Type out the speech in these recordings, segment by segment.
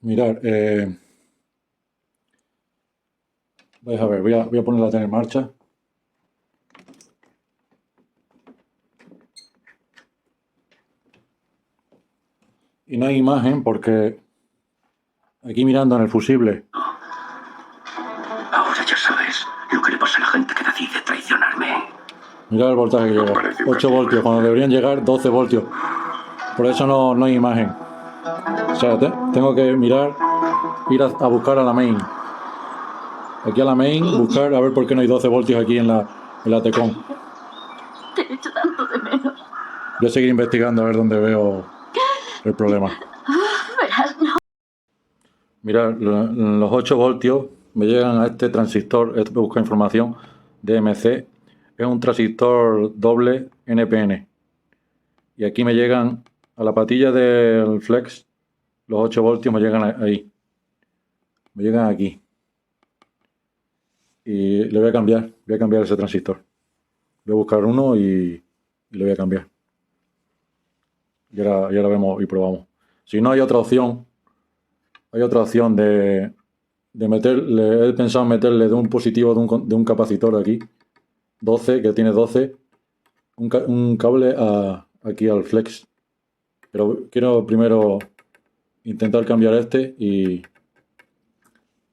Mirad, vais a ver, voy a poner la tele en marcha. Y no hay imagen porque aquí mirando en el fusible. Ahora ya sabes lo que le pasa a la gente que decide traicionarme. Mirad el voltaje que No llega. parece un 8 castigo. voltios, cuando deberían llegar 12 voltios. Por eso no hay imagen. O sea, tengo que mirar, ir a buscar a la main. Aquí a la main, buscar a ver por qué no hay 12 voltios aquí en la Tecon. Te he hecho tanto de menos. Voy a seguir investigando a ver dónde veo el problema. Verás, no. Mirad, los 8 voltios me llegan a este transistor, esto busca información, DMC. Es un transistor doble NPN. Y aquí me llegan a la patilla del flex, los 8 voltios me llegan ahí. Me llegan aquí. Y le voy a cambiar ese transistor. Voy a buscar uno y le voy a cambiar. Y ahora vemos y probamos. Si no, hay otra opción. Hay otra opción de meterle, he pensado en meterle de un positivo de un capacitor aquí, 12, que tiene 12, un cable aquí al flex. Pero quiero primero intentar cambiar este y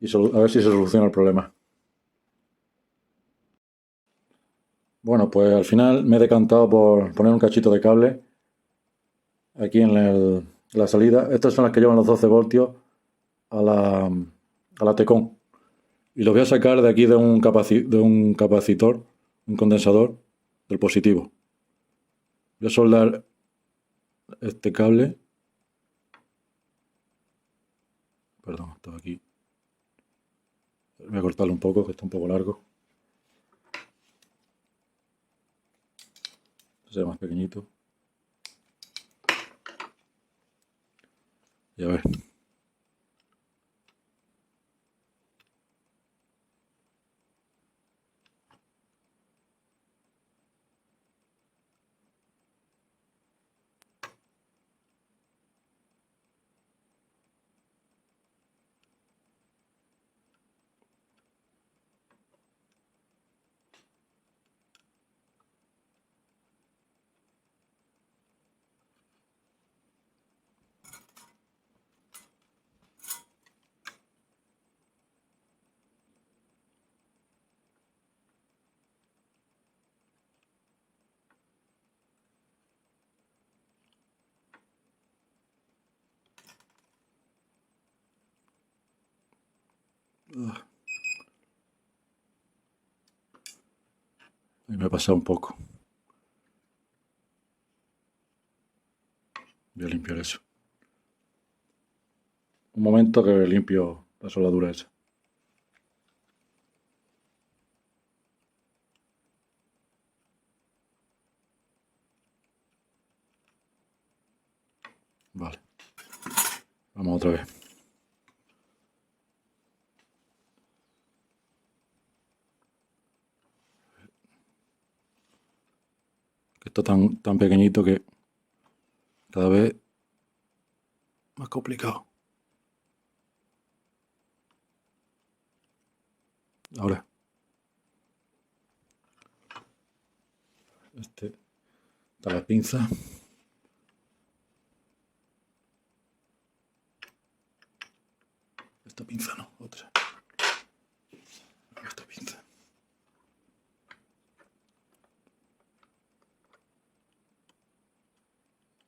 a ver si se soluciona el problema. Bueno, pues al final me he decantado por poner un cachito de cable aquí en la salida. Estas son las que llevan los 12 voltios a la Tecon. Y los voy a sacar de aquí de un capacitor, un condensador del positivo. Voy a soldar este cable. Perdón, estaba aquí. Voy a cortarlo un poco, que está un poco largo. Este será más pequeñito. Y a ver. Ahí me he pasado un poco. Voy a limpiar eso. Un momento que limpio la soldadura esa. Vale. Vamos otra vez. Esto es tan pequeñito que cada vez más complicado. Ahora. Está la pinza. Esta pinza no, otra. Esta pinza.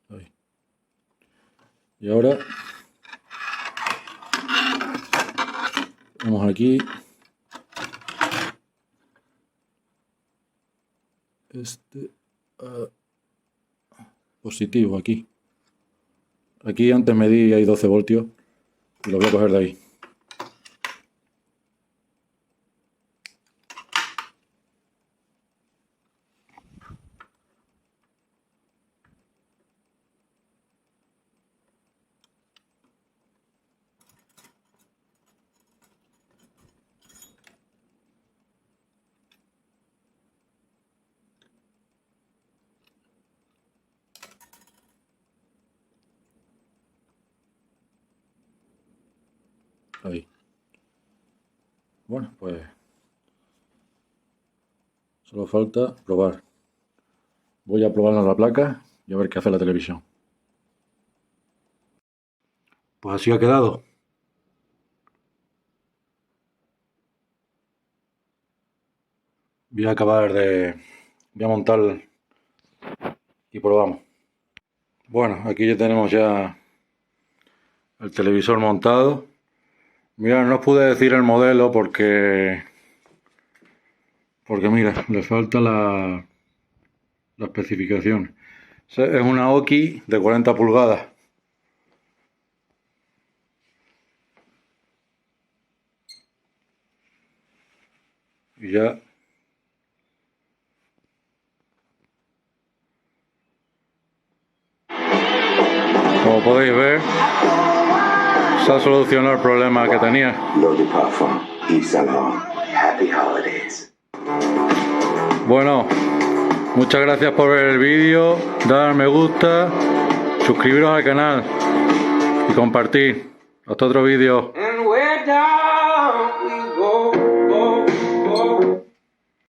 Ahí. Y ahora vamos aquí. Positivo aquí. Aquí antes medí hay 12 voltios y lo voy a coger de ahí. ahí. Bueno, pues solo falta probar. Voy a probarla la placa y a ver qué hace la televisión. Pues así ha quedado. Voy a montar y probamos. Bueno, aquí ya tenemos ya el televisor montado. Mira, no os pude decir el modelo porque mira, le falta la especificación. Es una Oki de 40 pulgadas. Y ya como podéis ver, se ha solucionado el problema que tenía. Bueno, muchas gracias por ver el vídeo, dar me gusta, suscribiros al canal y compartir. Hasta otro vídeo.